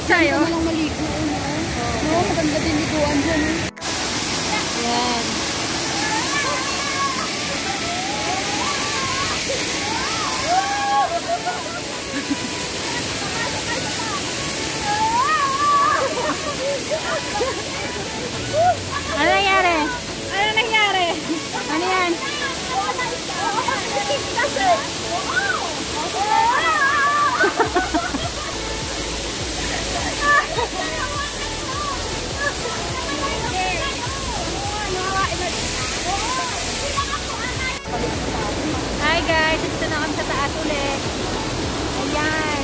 tayo. Walang maligo. No, maganda din liguan dyan. Yan. Ano nangyari? Ano nangyari? Ano yan? Hi guys, dito na kami sa taas ulit. Ayan.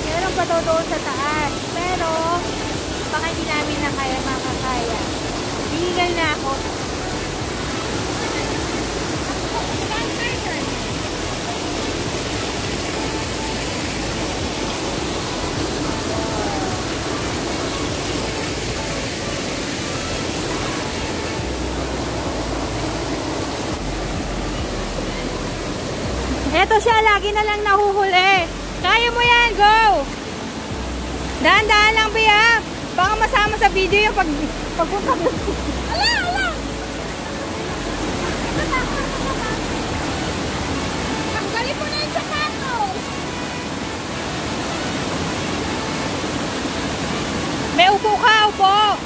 Meron pa daw doon sa taas. Pero, baka hindi namin na kaya makakaya. Hihingal na ako. Eto siya, lagi na lang nahuhuli. Kaya mo yan, go! Dahan-dahan lang, Bia. Baka masama sa video yung pagpunta mo. Ala, ala! Tanggalin mo na yung sapatos. May upo ka, upo.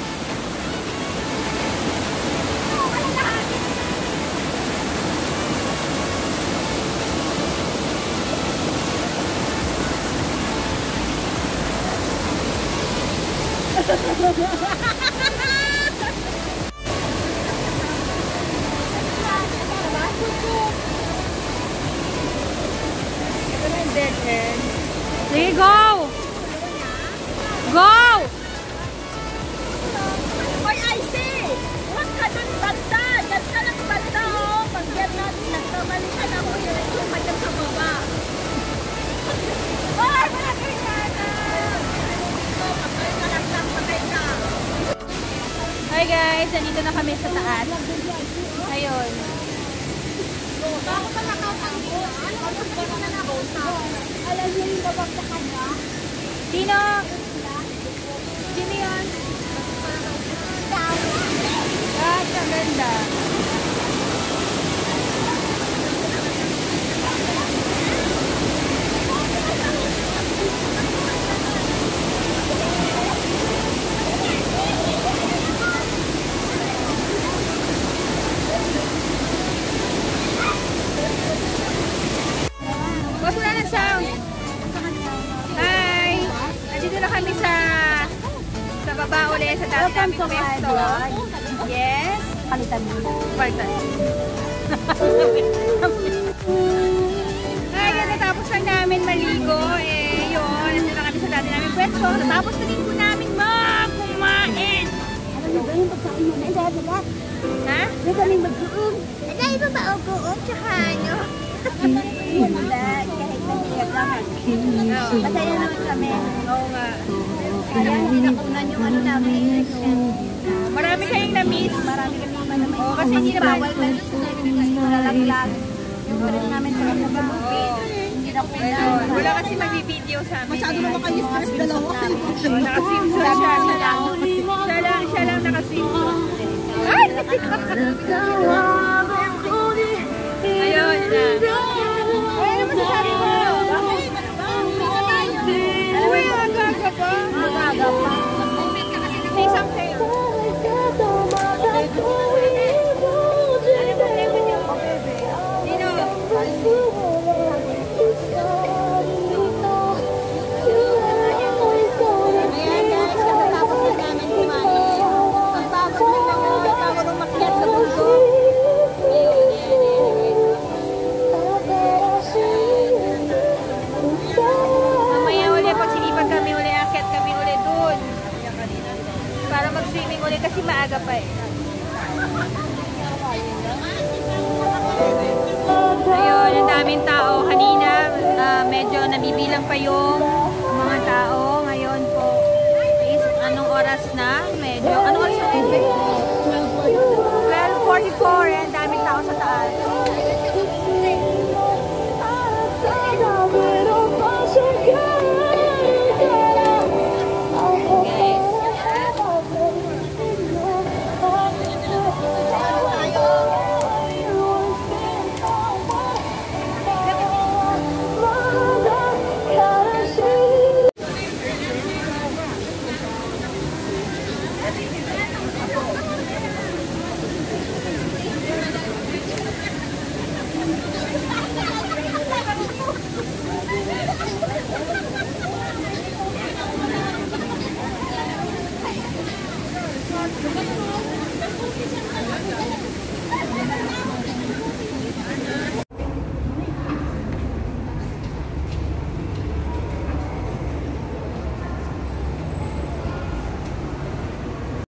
Sige, go! Go! Oy, I see! Huwag ka dun banda! Diyan ka lang banda, oh! Pag yan natin nagkamalitan ako, yung madyan sa baba. Ay, malaki ka na! Patay ka lang lang, patay ka! Hi guys, nandito na kami sa taas. Ayun. Bakit pa nakakanggo? Ano ba na nakausa? Alam niyo yung babak sa kanya? Sino? Sino yun? Ah, ang ganda. Boss, wala ng sound. Hi! Nandito na kami sa baba ulit sa dati naming pwesto. Yes? Palitan mo. Palitan. Ay, natapos lang namin maligo. Eh, yun. Nandito na kami sa dati naming pwesto. Natapos na din po namin kumain. Ano yung ganun pagkain mo na? Diba? Ha? Yung ganun mag-uong. Dahil ba ba-uong? Tsaka ano? Kahit nahihirap lang. Masaya naman kami. Oo nga. Kaya hindi nakunan yung ano namin. Marami kayong na-miss. Marami kami naman naman. Oo, kasi hindi naman. Bawal na malalaglag. Yung parin namin talaga sa bukid. Hindi nakunan. Wala kasi magbibideo sa amin. Masyado naman kayo stress dalawa. Nakasimsa siya. Siya lang nakasimsa. Ay! Ayun na. Ay, ano masasabi mo? Uy, aga-aga pa. Aga pa. Say something. Ayan guys, katapos na namin kumain. Pagpagod na lang yung tawag ng makiat sa buko. Mamaya uli, pag sinipag kami uli, akit kami uli dun. Para mag-swimming uli kasi maaga pa eh. Ayun, ang daming tao. Kanina, medyo nabibilang pa yung mga tao. Ngayon po, is, anong oras na? Medyo, anong oras na ito? 12:44. Ang daming tao sa taas.